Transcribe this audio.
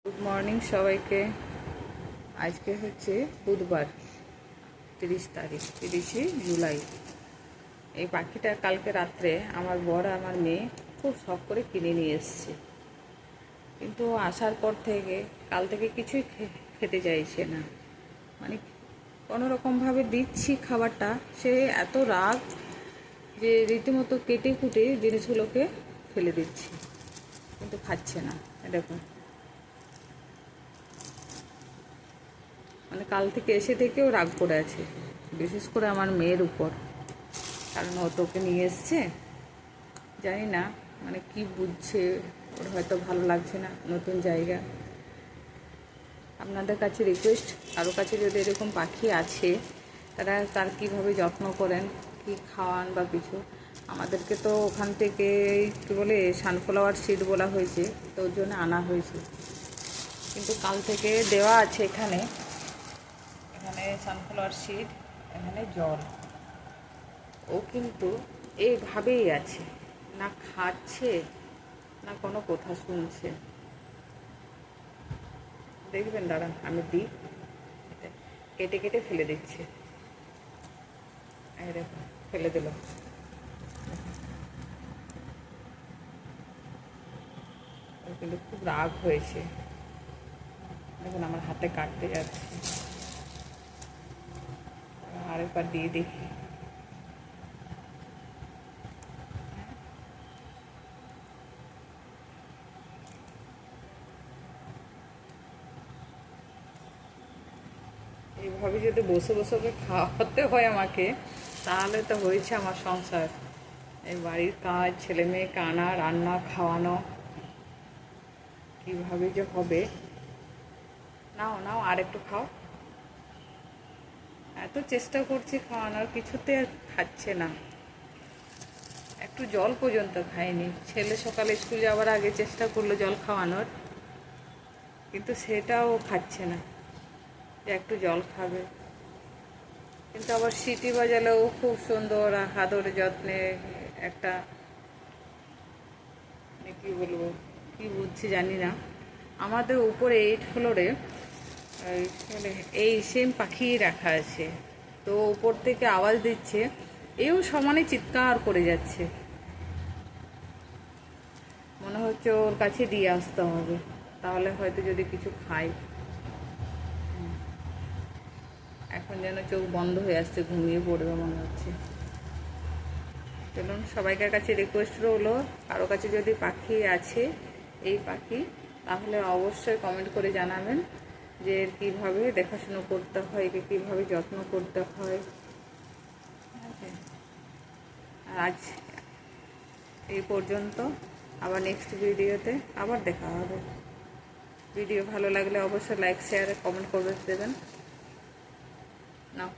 Good morning সবাইকে। আজকে হচ্ছে বুধবার, 30 জুলাই। এই পাখিটা কালকে রাত্রে আমার বর আমার মেয়ে খুব শখ করে কিনে নিয়ে এসছে, কিন্তু আসার পর থেকে কাল থেকে কিছুই খেতে চাইছে না। মানে কোনো রকমভাবে দিচ্ছি খাবারটা, সে এত রাগ যে রীতিমতো কেটে কুটে জিনিসগুলোকে ফেলে দিচ্ছি, কিন্তু খাচ্ছে না। দেখুন, মানে কাল থেকে এসে থেকেও রাগ করে আছে, বিশেষ করে আমার মেয়ের উপর। কারণ ও তোকে নিয়ে এসছে, জানি না মানে কি বুঝছে, ওর হয়তো ভালো লাগছে না নতুন জায়গা। আপনাদের কাছে রিকোয়েস্ট, কারো কাছে যদি এরকম পাখি আছে তার কীভাবে যত্ন করেন, কি খাওয়ান বা কিছু। আমাদেরকে তো ওখান থেকে কী বলে সানফ্লাওয়ার সিড বলা হয়েছে, তো ওর জন্য আনা হয়েছে, কিন্তু কাল থেকে দেওয়া আছে এখানে সানফ্লাওয়ার সিড, এখানে জল। ও কিন্তু এইভাবেই আছে, না খাচ্ছে না কোনো কথা শুনছে। দেখবেন, দাঁড়ান আমি দিই, কেটে কেটে ফেলে দিচ্ছে। এই দেখুন, ফেলে দিল। ও কিন্তু খুব রাগ হয়েছে। দেখুন আমার হাতে কাটতে যাচ্ছে, আরেকবার দিয়ে দেখি। এইভাবে যদি বসে বসে ওকে খাওয়াতে হয় আমাকে, তাহলে তো হয়েছে আমার সংসার। এই বাড়ির কাজ, ছেলে মেয়েকে আনা, রান্না, খাওয়ানো, কীভাবে যে হবে। নাও নাও, আর একটু খাও। এত চেষ্টা করছি খাওয়ানোর, কিছুতে খাচ্ছে না। একটু জল পর্যন্ত খায়নি। ছেলে সকালে স্কুল যাওয়ার আগে চেষ্টা করলো জল খাওয়ানোর, কিন্তু সেটাও খাচ্ছে না, যে একটু জল খাবে। কিন্তু আবার সিটি বাজালেও খুব সুন্দর আদরে যত্নে একটা, কী বলবো, কী বুঝছি জানি না। আমাদের উপরে 8 ফ্লোরে এই সেম পাখি রাখা আছে, তো উপর থেকে আওয়াজ দিচ্ছে, এও সমানে চিৎকার করে যাচ্ছে। মনে হচ্ছে ওর কাছে দিয়ে আসতে হবে, তাহলে হয়তো যদি কিছু খাই। এখন যেন চোখ বন্ধ হয়ে আসছে, ঘুমিয়ে পড়বে মনে হচ্ছে। চলুন, সবাইকার কাছে রিকোয়েস্ট রইলো, কারো কাছে যদি পাখি আছে এই পাখি, তাহলে অবশ্যই কমেন্ট করে জানাবেন যে এর কীভাবে দেখাশুনো করতে হয়, একে কীভাবে যত্ন করতে হয়। আর আজ এই পর্যন্ত, আবার নেক্সট ভিডিওতে আবার দেখা হবে। ভিডিও ভালো লাগলে অবশ্যই লাইক, শেয়ার, কমেন্ট করে দেবেন। নাও।